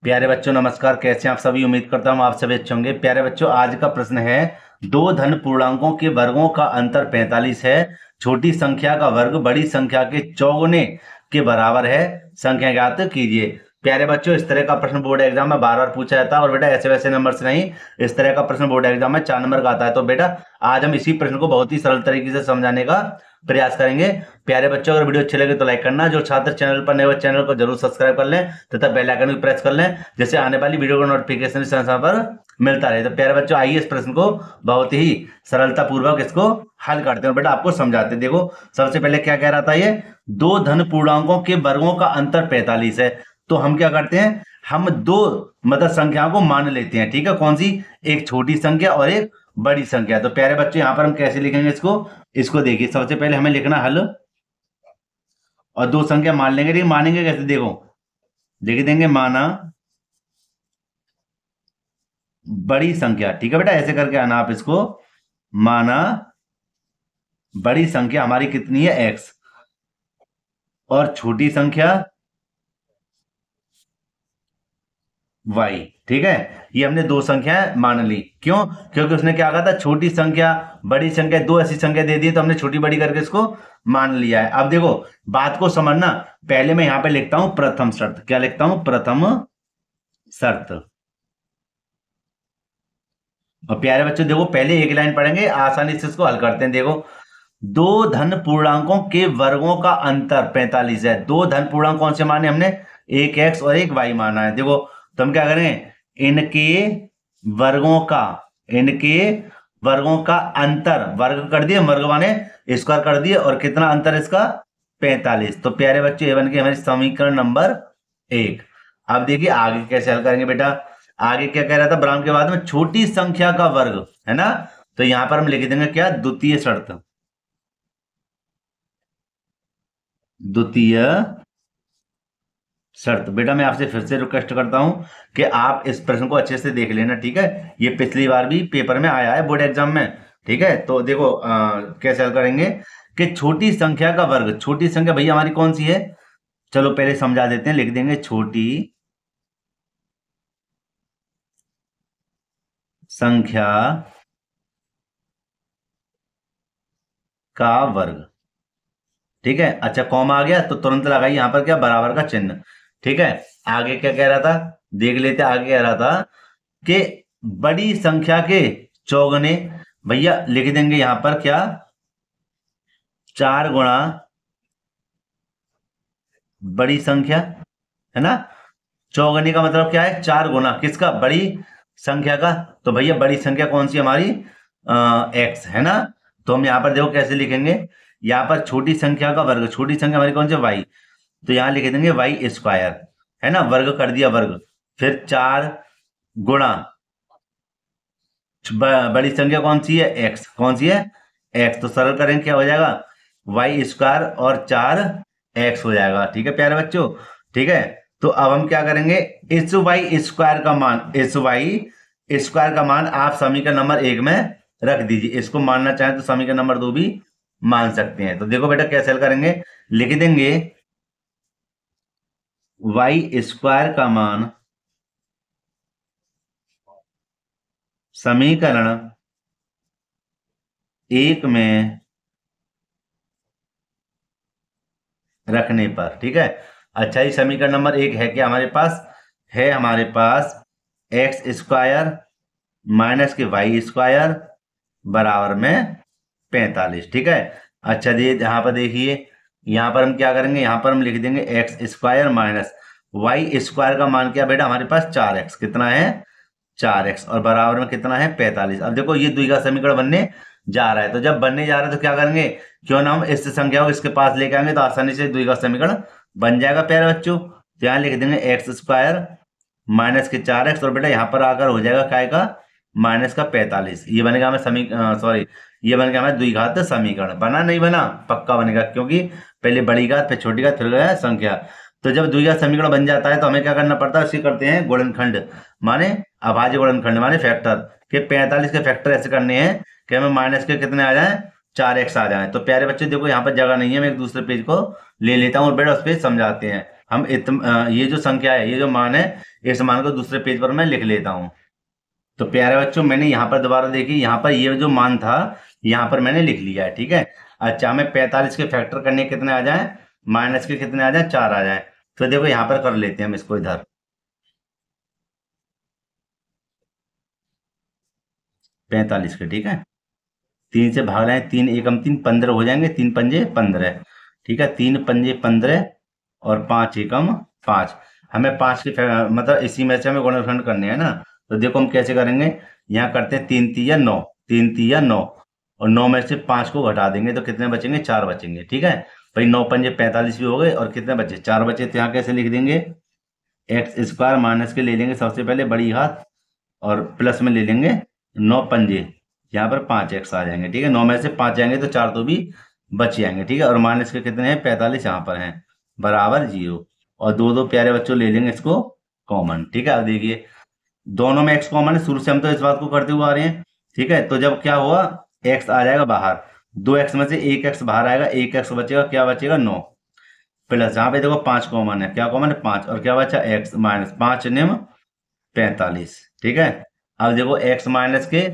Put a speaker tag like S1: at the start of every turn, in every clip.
S1: प्यारे बच्चों नमस्कार। कैसे हैं आप सभी? उम्मीद करता हूं आप सभी अच्छे होंगे। प्यारे बच्चों, आज का प्रश्न है, दो धन पूर्णांकों के वर्गों का अंतर 45 है। छोटी संख्या का वर्ग बड़ी संख्या के चौगुने के बराबर है। संख्या ज्ञात कीजिए। प्यारे बच्चों, इस तरह का प्रश्न बोर्ड एग्जाम में बार बार पूछा जाता है और बेटा ऐसे वैसे नंबर से नहीं, इस तरह का प्रश्न बोर्ड एग्जाम में 4 नंबर का आता है। तो बेटा आज हम इसी प्रश्न को बहुत ही सरल तरीके से समझाने का प्रयास करेंगे। प्यारे बच्चों, अगर वीडियो अच्छे लगे तो लाइक करना, जो छात्र चैनल पर नए हो चैनल को जरूर सब्सक्राइब कर लें तथा बेल आइकन भी प्रेस कर लें, जैसे आने वाली वीडियो का नोटिफिकेशन समय समय पर मिलता रहे। तो प्यारे बच्चों, आइए इस प्रश्न को बहुत ही सरलता पूर्वक इसको हल करते हैं। बेटा आपको समझाते हैं। देखो, सबसे पहले क्या कह रहा था, ये दो धन पूर्णांकों के वर्गों का अंतर 45 है। तो हम क्या करते हैं, हम दो मतलब संख्याओं को मान लेते हैं। ठीक है, कौन सी? एक छोटी संख्या और एक बड़ी संख्या। तो प्यारे बच्चों, यहां पर हम कैसे लिखेंगे इसको? इसको देखिए, सबसे पहले हमें लिखना हल और दो संख्या मान लेंगे। ठीक, मानेंगे कैसे? देखो, लिख देंगे माना बड़ी संख्या। ठीक है बेटा, ऐसे करके आना आप इसको, माना बड़ी संख्या हमारी कितनी है? x, और छोटी संख्या y। ठीक है, ये हमने दो संख्याएं मान ली। क्यों? क्योंकि उसने क्या कहा था, छोटी संख्या बड़ी संख्या, दो ऐसी संख्या दे दी तो हमने छोटी बड़ी करके इसको मान लिया है। अब देखो, बात को समझना। पहले मैं यहां पे लिखता हूं प्रथम शर्त। क्या लिखता हूं? प्रथम शर्त। और प्यारे बच्चों देखो, पहले एक लाइन पढ़ेंगे, आसानी से इसको हल करते हैं। देखो, दो धन पूर्णांकों के वर्गों का अंतर 45 है। दो धन पूर्णांक कौन से माने हमने? एक x और एक y माना है। देखो, तो हम क्या करेंगे, इनके वर्गों का, इनके वर्गों का अंतर, वर्ग कर दिए, वर्ग माने स्क्वायर कर दिए, और कितना अंतर इसका? 45। तो प्यारे बच्चों, ये बन गई हमारी समीकरण नंबर 1। अब देखिए आगे कैसे हल करेंगे बेटा। आगे क्या कह रहा था, ब्राह्मण के बाद में छोटी संख्या का वर्ग है ना, तो यहां पर हम लिख देंगे क्या? द्वितीय शर्त। द्वितीय शर्त। बेटा मैं आपसे फिर से रिक्वेस्ट करता हूं कि आप इस प्रश्न को अच्छे से देख लेना। ठीक है, ये पिछली बार भी पेपर में आया है बोर्ड एग्जाम में। ठीक है, तो देखो कैसे हल करेंगे कि छोटी संख्या का वर्ग, छोटी संख्या भैया हमारी कौन सी है? चलो पहले समझा देते हैं, लिख देंगे छोटी संख्या का वर्ग। ठीक है, अच्छा कॉमा आ गया तो तुरंत लगाइए यहां पर क्या? बराबर का चिन्ह। ठीक है, आगे क्या कह रहा था, देख लेते। आगे कह रहा था कि बड़ी संख्या के चौगुने, भैया लिख देंगे यहां पर क्या? 4 गुणा बड़ी संख्या, है ना। चौगुने का मतलब क्या है? 4 गुना किसका? बड़ी संख्या का। तो भैया बड़ी संख्या कौन सी हमारी? x है ना। तो हम यहां पर देखो कैसे लिखेंगे, यहां पर छोटी संख्या का वर्ग, छोटी संख्या हमारी कौन सी? y। तो यहां लिख देंगे y स्क्वायर, है ना, वर्ग कर दिया वर्ग, फिर 4 गुणा बड़ी संख्या कौन सी है? x। कौन सी है? x। तो सरल करेंगे, क्या हो जाएगा? y स्क्वायर और 4 x हो जाएगा। ठीक है प्यारे बच्चों, ठीक है। तो अब हम क्या करेंगे, इस y स्क्वायर का मान, इस y स्क्वायर का मान आप समीकरण नंबर 1 में रख दीजिए। इसको मानना चाहें तो समीकरण नंबर 2 भी मान सकते हैं। तो देखो बेटा कैसे हल करेंगे, लिख देंगे y स्क्वायर का मान समीकरण 1 में रखने पर। ठीक है, अच्छा ही समीकरण नंबर 1 है क्या हमारे पास? है हमारे पास एक्स स्क्वायर माइनस के वाई स्क्वायर बराबर में 45। ठीक है, अच्छा जी, यहां पर देखिए, यहां पर हम क्या करेंगे, यहां पर हम लिख देंगे x square minus y square का मान क्या बेटा हमारे पास? 4x। कितना है? 4x, और बराबर में कितना है? 45। अब देखो ये द्विघात समीकरण बनने जा रहा है, तो जब बनने जा रहा है तो क्या करेंगे, क्यों ना हम इस संख्या को इसके पास लेके आएंगे तो आसानी से द्विघात समीकरण बन जाएगा प्यारे बच्चों। तो यहाँ लिख देंगे एक्स स्क्वायर माइनस के 4x, और बेटा यहाँ पर आकर हो जाएगा काय का? माइनस का 45। ये बनेगा हमें सॉरी, ये बनेगा हमें द्विघात समीकरण। बना नहीं बना? पक्का बनेगा, क्योंकि पहले बड़ी घात फिर छोटी घात फिर गया संख्या। तो जब द्विघात समीकरण बन जाता है तो हमें क्या करना पड़ता है, उसी करते हैं गुणनखंड, माने अभाज्य गुणनखंड, माने फैक्टर। कि 45 के फैक्टर ऐसे करने हैं कि हमें माइनस के कितने आ जाए? 4x आ जाए। तो प्यारे बच्चे देखो, यहाँ पर जगह नहीं है, मैं एक दूसरे पेज को ले लेता हूँ और बेटा उस पर समझाते हैं। ये जो संख्या है, ये जो मान है, इस मान को दूसरे पेज पर मैं लिख लेता हूं। तो प्यारे बच्चों, मैंने यहाँ पर दोबारा देखी, यहाँ पर ये जो मान था यहाँ पर मैंने लिख लिया है, ठीक है। अच्छा, हमें 45 के फैक्टर करने के कितने आ जाए, माइनस के कितने आ जाए, 4 आ जाए। तो देखो यहाँ पर कर लेते हैं हम इसको इधर, 45 के, ठीक है। 3 से भाग रहे हैं, 3 एकम 3, 15 हो जाएंगे, 3 पंजे 15, ठीक है। 3 पंजे 15 और 5 एकम 5। हमें 5 के मतलब इसी में से हमें गुणनखंड करने हैं ना। तो देखो हम कैसे करेंगे, यहाँ करते हैं 3 तिया 9, 3 तिया 9, और 9 में से 5 को घटा देंगे तो कितने बचेंगे, 4 बचेंगे, ठीक है। भाई 9 पंजे 45 भी हो गए, और कितने बचे, 4 बचे। तो यहाँ कैसे लिख देंगे, एक्स स्क्वायर माइनस के ले लेंगे सबसे पहले बड़ी घात, और प्लस में ले लेंगे 9 पंजे, यहाँ पर 5x आ जाएंगे, ठीक है। 9 में से 5 जाएंगे तो 4 तो भी बच जाएंगे, ठीक है। और माइनस के कितने हैं, 45 यहाँ पर हैं, बराबर 0। और दो दो प्यारे बच्चों ले लेंगे इसको कॉमन, ठीक है। अब देखिए दोनों में x कॉमन है, शुरू से हम तो इस बात को करते हुए आ रहे हैं, ठीक है। तो जब क्या हुआ, x आ जाएगा बाहर, 2x में से 1x बाहर आएगा, 1x बचेगा, क्या बचेगा 9, प्लस यहाँ पे देखो 5 कॉमन है, क्या कॉमन है 5, और क्या बचा x माइनस 5 निम 45, ठीक है। अब देखो x माइनस के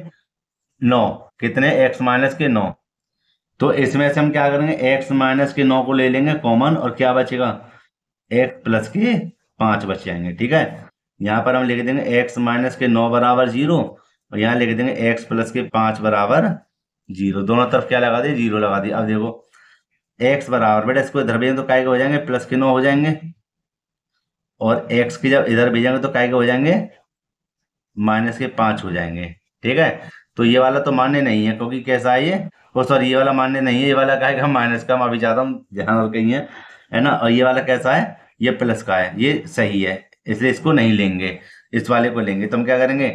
S1: 9 कितने, x माइनस के 9, तो इसमें से हम क्या करेंगे, x माइनस के 9 को ले लेंगे कॉमन, और क्या बचेगा, x प्लस के 5 बच जाएंगे, ठीक है। यहाँ पर हम लिख देंगे x माइनस के 9 बराबर 0, और यहाँ लिख देंगे x प्लस के 5 बराबर 0। दोनों तरफ क्या लगा दिए, 0 लगा दिया। अब देखो x बराबर, बेटा इसको इधर भेजेंगे तो काय के हो जाएंगे, प्लस के 9 हो जाएंगे, और x की जब इधर भेजेंगे तो काय के हो जाएंगे, माइनस के 5 हो जाएंगे, ठीक है। तो ये वाला तो मान्य नहीं है, क्योंकि कैसा है ये, वो सॉरी ये वाला मान्य नहीं है, ये वाला क्या है कि हम माइनस का, हम अभी चाहता हूँ ध्यान और कहीं है ना। और ये वाला कैसा है, ये प्लस का है, ये सही है, इसलिए इसको नहीं लेंगे, इस वाले को लेंगे। तो हम क्या करेंगे,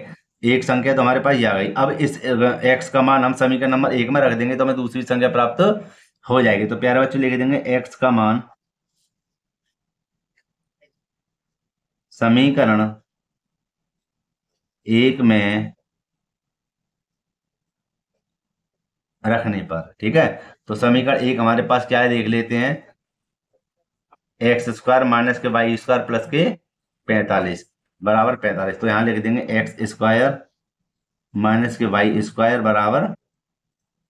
S1: एक संख्या तो हमारे पास ये आ गई। अब इस एक्स का मान हम समीकरण नंबर 1 में रख देंगे तो हमें दूसरी संख्या प्राप्त हो जाएगी। तो प्यारे बच्चों लिख देंगे एक्स का मान समीकरण 1 में रखने पर, ठीक है। तो समीकरण 1 हमारे पास क्या है, देख लेते हैं, एक्स स्क्वायर माइनस के वाई स्क्वायर प्लस के 45 बराबर 45। तो यहां लिख देंगे एक्स स्क्वायर माइनस के वाई स्क्वायर बराबर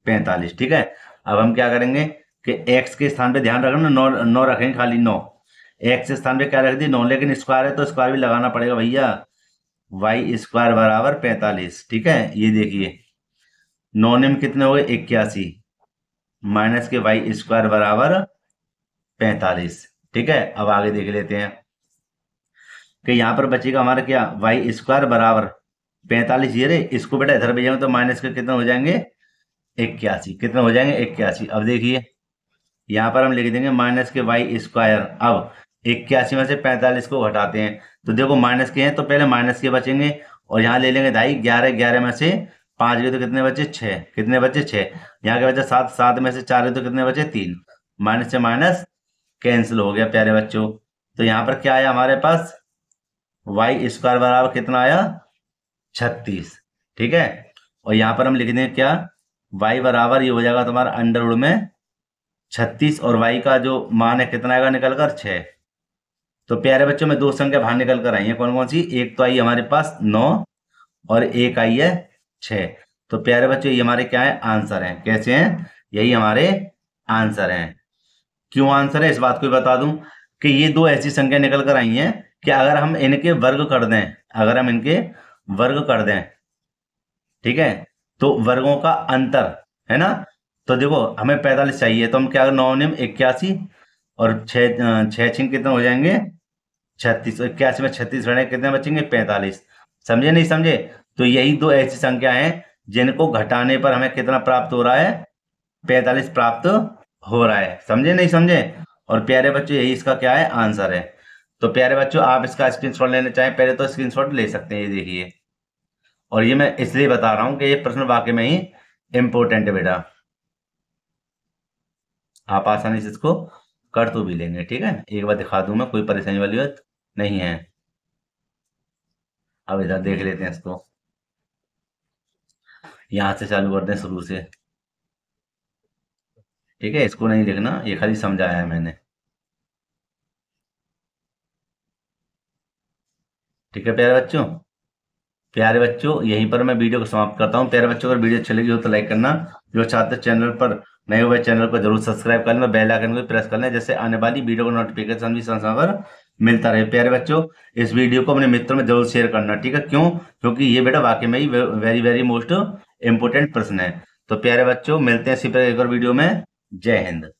S1: 45, ठीक है। अब हम क्या करेंगे कि एक्स के स्थान पे ध्यान रखना, 9 9 रखेंगे, खाली 9, एक्स के स्थान पे क्या रख दी 9, लेकिन स्क्वायर है तो स्क्वायर भी लगाना पड़ेगा भैया, वाई स्क्वायर बराबर 45, ठीक है। ये देखिए 9 में कितने हो गए 81, माइनस के वाई स्क्वायर बराबर 45, ठीक है। अब आगे देख लेते हैं कि यहाँ पर बचेगा हमारा क्या, वाई स्क्वायर बराबर 45, ये रे इसको बेटा इधर भेजेंगे तो माइनस के कितने हो जाएंगे 81, कितने हो जाएंगे 81। अब देखिए यहाँ पर हम लिख देंगे माइनस के वाई स्क्वायर, अब 81 में से 45 को घटाते हैं तो देखो माइनस के हैं तो पहले माइनस के बचेंगे, और यहाँ ले लेंगे ढाई, 11 11 में से 5 गए तो कितने बचे 6, कितने बचे 6, यहाँ के बचे 7, 7 में से 4 गए तो कितने बचे 3, माइनस से माइनस कैंसिल हो गया प्यारे बच्चों। तो यहाँ पर क्या आया हमारे पास, वाई स्क्वायर बराबर कितना आया 36, ठीक है। और यहाँ पर हम लिख देंगे क्या, वाई बराबर ये हो जाएगा तुम्हारा अंडर रूट में 36, और वाई का जो मान है कितना आएगा निकल कर 6। तो प्यारे बच्चों में दो संख्या बाहर निकल कर आई है, कौन कौन सी, एक तो आई हमारे पास 9 और एक आई है 6। तो प्यारे बच्चों ये हमारे क्या है, आंसर है, कैसे हैं, यही हमारे आंसर हैं। क्यों आंसर है इस बात को भी बता दूं कि ये दो ऐसी संख्या निकल कर आई हैं कि अगर हम इनके वर्ग कर दें, अगर हम इनके वर्ग कर दें, ठीक है, तो वर्गों का अंतर है ना। तो देखो हमें 45 चाहिए, तो हम क्या, 9 निम 81, और 6 छिंग कितने हो जाएंगे 36, 81 में 36 रहने कितने बचेंगे 45, समझे नहीं समझे। तो यही दो ऐसी संख्या हैं जिनको घटाने पर हमें कितना प्राप्त हो रहा है, 45 प्राप्त हो रहा है, समझे नहीं समझे। और प्यारे बच्चों यही इसका क्या है, आंसर है। तो प्यारे बच्चों आप इसका स्क्रीनशॉट लेना चाहें पहले तो स्क्रीनशॉट ले सकते हैं, ये देखिए। और ये मैं इसलिए बता रहा हूं कि ये प्रश्न वाकई में ही इंपॉर्टेंट है बेटा, आप आसानी से इसको कर तो भी लेंगे, ठीक है। एक बार दिखा दूं मैं, कोई परेशानी वाली बात नहीं है। अब इधर देख लेते हैं इसको, यहां से चालू करते हैं शुरू से, ठीक है। इसको नहीं लिखना, ये खाली समझाया है मैंने। ठीक है प्यारे बच्चों यहीं पर मैं वीडियो को समाप्त करता हूँ। प्यारे बच्चों अगर वीडियो अच्छी लगी हो तो लाइक करना, जो छात्र चैनल पर नए हुए चैनल को जरूर सब्सक्राइब कर लेना, बेल आइकन को प्रेस कर लेना, जैसे आने वाली वीडियो को नोटिफिकेशन भी समय पर मिलता रहे। प्यारे बच्चों इस वीडियो को अपने मित्रों में जरूर शेयर करना, ठीक है? क्यों? क्योंकि ये बेटा वाकई में ही वेरी वेरी मोस्ट इम्पोर्टेंट प्रश्न है। तो प्यारे बच्चों मिलते हैं इसी पर एक और वीडियो में। जय हिंद।